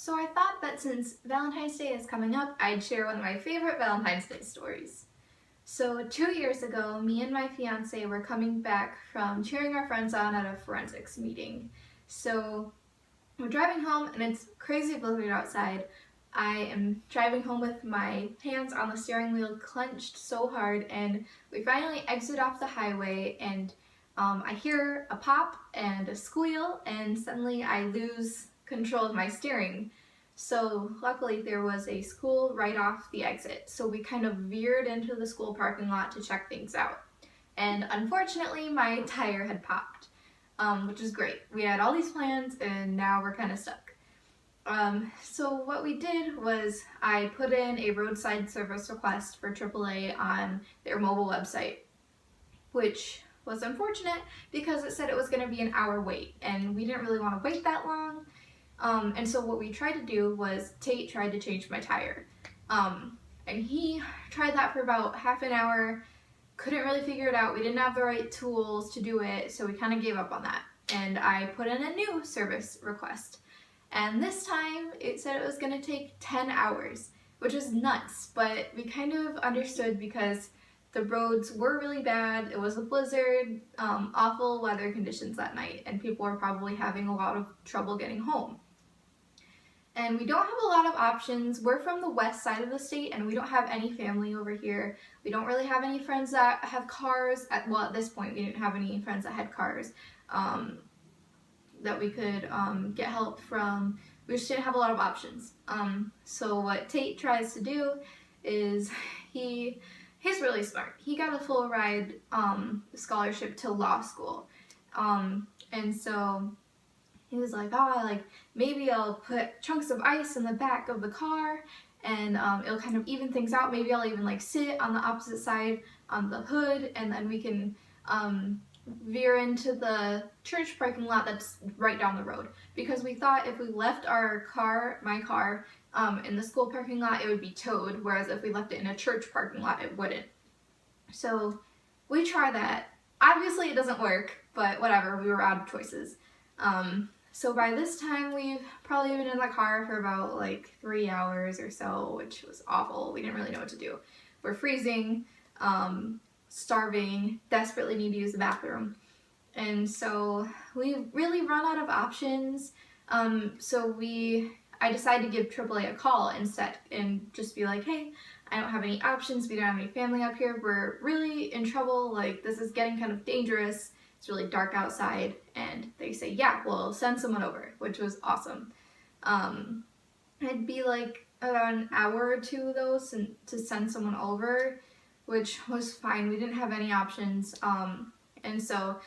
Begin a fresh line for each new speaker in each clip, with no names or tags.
So I thought that since Valentine's Day is coming up, I'd share one of my favorite Valentine's Day stories. So 2 years ago, me and my fiance were coming back from cheering our friends on at a forensics meeting. So we're driving home and it's crazy blizzard outside. I am driving home with my hands on the steering wheel clenched so hard, and we finally exit off the highway, and I hear a pop and a squeal, and suddenly I lose control of my steering. So luckily there was a school right off the exit, so we kind of veered into the school parking lot to check things out. And unfortunately my tire had popped, which is great. We had all these plans and now we're kind of stuck. So what we did was I put in a roadside service request for AAA on their mobile website, which was unfortunate because it said it was going to be an hour wait, and we didn't really want to wait that long. And so what we tried to do was Tate tried to change my tire. And he tried that for about half an hour, couldn't really figure it out. We didn't have the right tools to do it, so we kind of gave up on that. And I put in a new service request. And this time it said it was going to take 10 hours, which is nuts, but we kind of understood because the roads were really bad. It was a blizzard, awful weather conditions that night, and people were probably having a lot of trouble getting home. And we don't have a lot of options. We're from the west side of the state and we don't have any family over here. We don't really have any friends that have cars. At this point we didn't have any friends that had cars that we could get help from. We just didn't have a lot of options. So what Tate tries to do is he's really smart. He got a full ride scholarship to law school. And so he was like, maybe I'll put chunks of ice in the back of the car and it'll kind of even things out. Maybe I'll even sit on the opposite side on the hood, and then we can veer into the church parking lot that's right down the road. Because we thought if we left my car in the school parking lot, it would be towed, whereas if we left it in a church parking lot, it wouldn't. So we try that. Obviously it doesn't work, but whatever, we were out of choices. So by this time we've probably been in the car for about 3 hours or so, which was awful. We didn't really know what to do. We're freezing, starving, desperately need to use the bathroom. And so we really run out of options. I decided to give AAA a call instead and just be like, hey, I don't have any options. We don't have any family up here. We're really in trouble. This is getting kind of dangerous. It's really dark outside. And they say, yeah, we'll send someone over, which was awesome. It'd be about an hour or two though to send someone over, which was fine. We didn't have any options. And so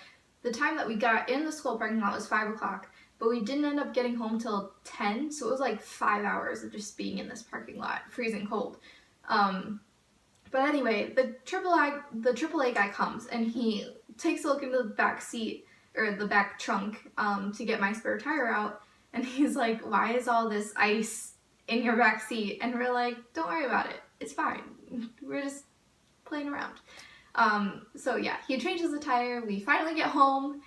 the time that we got in the school parking lot was 5 o'clock, but we didn't end up getting home till 10. So it was 5 hours of just being in this parking lot, freezing cold. But anyway, the AAA guy comes and he takes a look into the back seat, or the back trunk, to get my spare tire out, and he's like, why is all this ice in your back seat? And we're like, don't worry about it, it's fine, we're just playing around. So yeah, he changes the tire, we finally get home,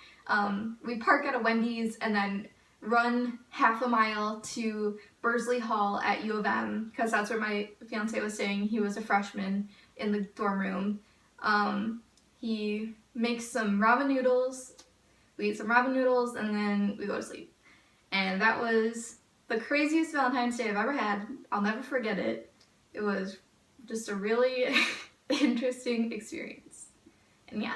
we park at a Wendy's and then run half a mile to Bursley Hall at U of M, because that's where my fiance was staying. He was a freshman in the dorm room. He makes some ramen noodles, we eat some ramen noodles, and then we go to sleep. And that was the craziest Valentine's Day I've ever had. I'll never forget it. It was just a really interesting experience. And yeah.